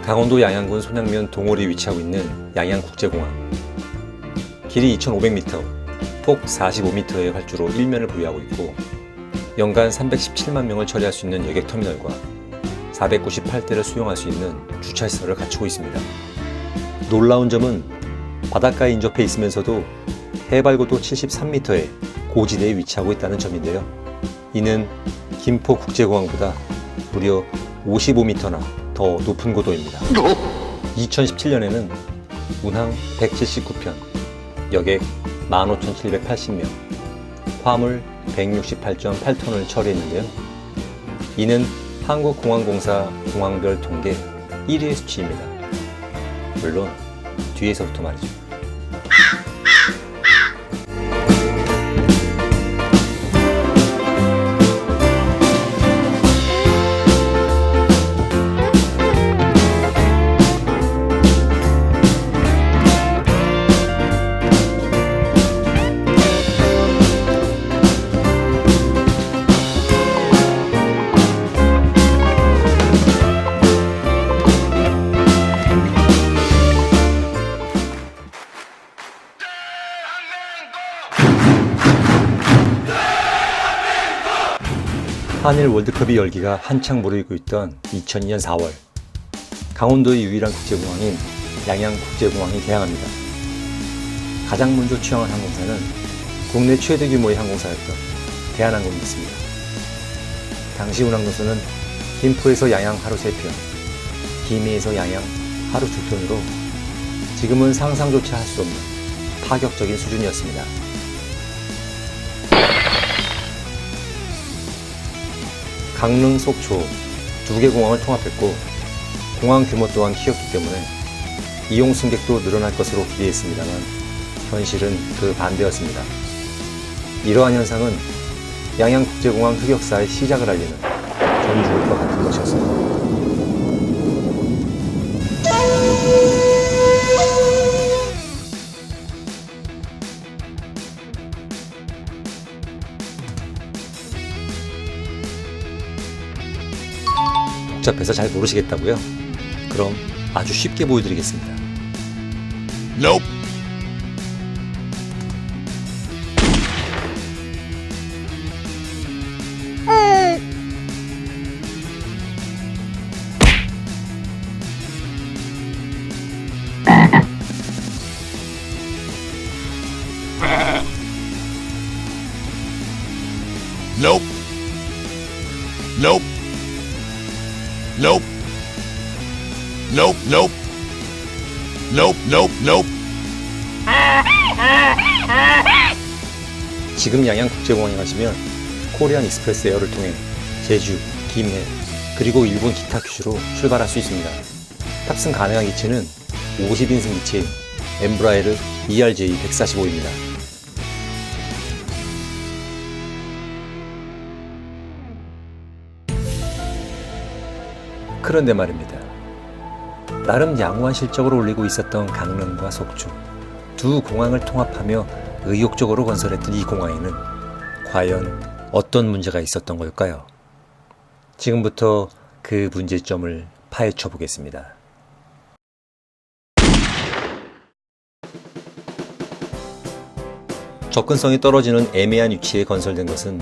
강원도 양양군 손양면 동호리에 위치하고 있는 양양국제공항. 길이 2,500m, 폭 45m의 활주로 1면을 보유하고 있고 연간 317만 명을 처리할 수 있는 여객터미널과 498대를 수용할 수 있는 주차시설을 갖추고 있습니다. 놀라운 점은 바닷가에 인접해 있으면서도 해발고도 73m의 고지대에 위치하고 있다는 점인데요. 이는 김포국제공항보다 무려 55m나 더 높은 고도입니다. 2017년에는 운항 179편, 여객 15,780명, 화물 168.8톤을 처리했는데요. 이는 한국공항공사 공항별 통계 1위의 수치입니다. 물론 뒤에서부터 말이죠. 한일 월드컵이 열기가 한창 무르익고 있던 2002년 4월, 강원도의 유일한 국제공항인 양양국제공항이 개항합니다. 가장 먼저 취항한 항공사는 국내 최대 규모의 항공사였던 대한항공이었습니다. 당시 운항 노선은 김포에서 양양 하루 3편, 김해에서 양양 하루 2편으로 지금은 상상조차 할 수 없는 파격적인 수준이었습니다. 강릉, 속초 두 개 공항을 통합했고 공항 규모 또한 키웠기 때문에 이용 승객도 늘어날 것으로 기대했습니다만 현실은 그 반대였습니다. 이러한 현상은 양양국제공항 흑역사의 시작을 알리는 전주울과 같은 것이었습니다. 복잡해서 잘 모르시겠다고요? 그럼 아주 쉽게 보여드리겠습니다. Nope. Nope. Nope. Nope. Nope, nope. Nope, nope, nope. 지금 양양국제공항에 가시면 코리안 익스프레스 에어를 통해 제주, 김해, 그리고 일본 기타 큐슈로 출발할 수 있습니다. 탑승 가능한 기체는 50인승 기체인 엠브라에르 ERJ-145입니다. 그런데 말입니다. 나름 양호한 실적을 올리고 있었던 강릉과 속초 두 공항을 통합하며 의욕적으로 건설했던 이 공항에는 과연 어떤 문제가 있었던 걸까요? 지금부터 그 문제점을 파헤쳐 보겠습니다. 접근성이 떨어지는 애매한 위치에 건설된 것은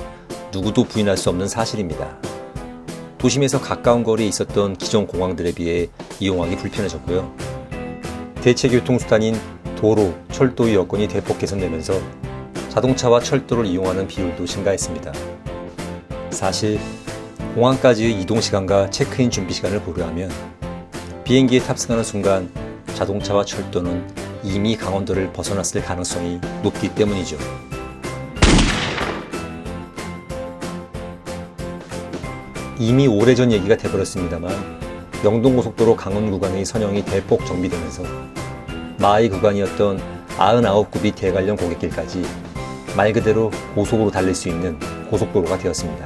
누구도 부인할 수 없는 사실입니다. 도심에서 가까운 거리에 있었던 기존 공항들에 비해 이용하기 불편해졌고요. 대체 교통수단인 도로, 철도의 여건이 대폭 개선되면서 자동차와 철도를 이용하는 비율도 증가했습니다. 사실 공항까지의 이동시간과 체크인 준비시간을 고려하면 비행기에 탑승하는 순간 자동차와 철도는 이미 강원도를 벗어났을 가능성이 높기 때문이죠. 이미 오래전 얘기가 돼버렸습니다만 영동고속도로 강원 구간의 선형이 대폭 정비되면서 마의 구간이었던 99굽이 대관령 고객길까지 말 그대로 고속으로 달릴 수 있는 고속도로가 되었습니다.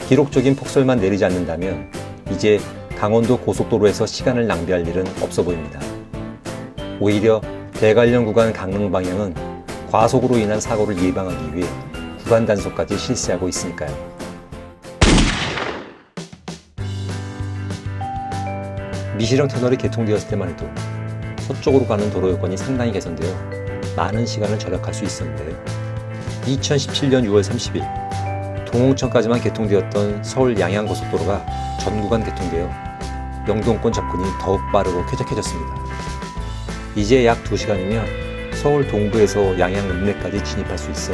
기록적인 폭설만 내리지 않는다면 이제 강원도 고속도로에서 시간을 낭비할 일은 없어 보입니다. 오히려 대관령 구간 강릉 방향은 과속으로 인한 사고를 예방하기 위해 구간 단속까지 실시하고 있으니까요. 미시령 터널이 개통되었을 때만 해도 서쪽으로 가는 도로 여건이 상당히 개선되어 많은 시간을 절약할 수 있었는데요. 2017년 6월 30일 동홍천까지만 개통되었던 서울 양양고속도로가 전 구간 개통되어 영동권 접근이 더욱 빠르고 쾌적해졌습니다. 이제 약 2시간이면 서울 동부에서 양양 읍내까지 진입할 수 있어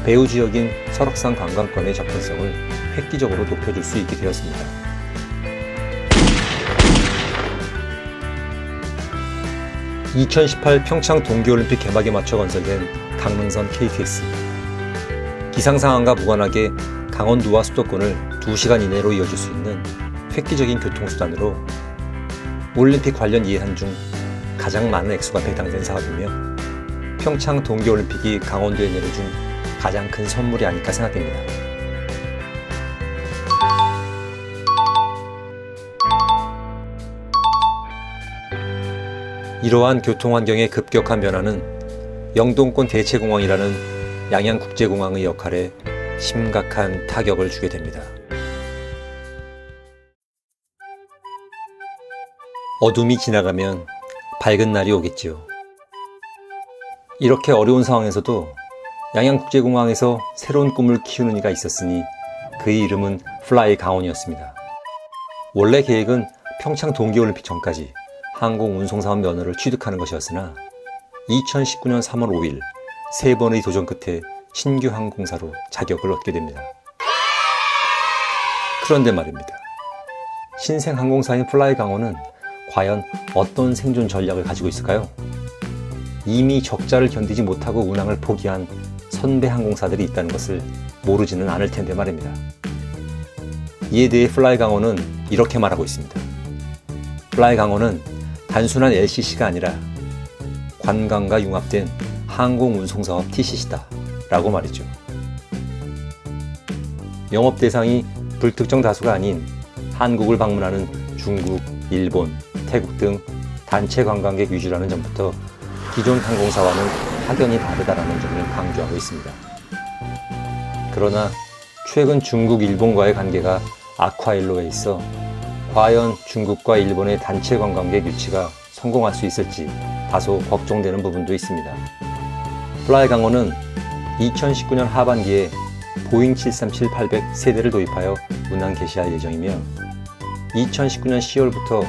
배후 지역인 설악산 관광권의 접근성을 획기적으로 높여줄 수 있게 되었습니다. 2018 평창 동계올림픽 개막에 맞춰 건설된 강릉선 KTX. 기상 상황과 무관하게 강원도와 수도권을 2시간 이내로 이어줄 수 있는 획기적인 교통수단으로 올림픽 관련 예산 중 가장 많은 액수가 배당된 사업이며 평창 동계올림픽이 강원도에 내려준 가장 큰 선물이 아닐까 생각됩니다. 이러한 교통환경의 급격한 변화는 영동권 대체공항이라는 양양국제공항의 역할에 심각한 타격을 주게 됩니다. 어둠이 지나가면 밝은 날이 오겠지요. 이렇게 어려운 상황에서도 양양국제공항에서 새로운 꿈을 키우는 이가 있었으니 그의 이름은 플라이 강원이었습니다. 원래 계획은 평창 동계올림픽 전까지 항공운송사업 면허를 취득하는 것이었으나 2019년 3월 5일 3번의 도전 끝에 신규 항공사로 자격을 얻게 됩니다. 그런데 말입니다. 신생 항공사인 플라이 강원은 과연 어떤 생존 전략을 가지고 있을까요? 이미 적자를 견디지 못하고 운항을 포기한 선배 항공사들이 있다는 것을 모르지는 않을 텐데 말입니다. 이에 대해 플라이 강원은 이렇게 말하고 있습니다. 플라이 강원은 단순한 LCC가 아니라 관광과 융합된 항공운송사업 TCC다 라고 말이죠. 영업 대상이 불특정 다수가 아닌 한국을 방문하는 중국, 일본, 태국 등 단체 관광객 위주라는 점부터 기존 항공사와는 확연히 다르다라는 점을 강조하고 있습니다. 그러나 최근 중국, 일본과의 관계가 악화일로에 있어 과연 중국과 일본의 단체 관광객 유치가 성공할 수 있을지 다소 걱정되는 부분도 있습니다. 플라이 강원은 2019년 하반기에 보잉 737-800 세대를 도입하여 운항 개시할 예정이며 2019년 10월부터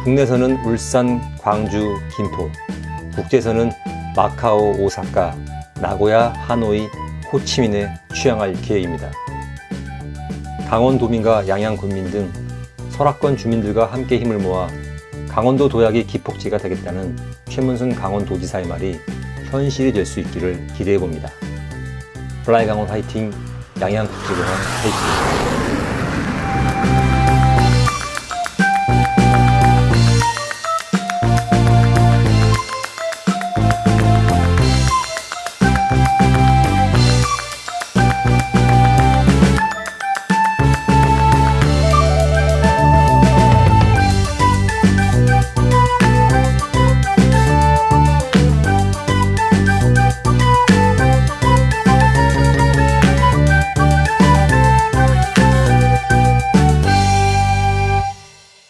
국내선은 울산, 광주, 김포, 국제선은 마카오, 오사카, 나고야, 하노이, 호치민에 취항할 계획입니다. 강원도민과 양양군민 등 설악권 주민들과 함께 힘을 모아 강원도 도약이 기폭제가 되겠다는 최문순 강원도지사의 말이 현실이 될 수 있기를 기대해봅니다. 플라이 강원 화이팅! 양양국제공항 화이팅!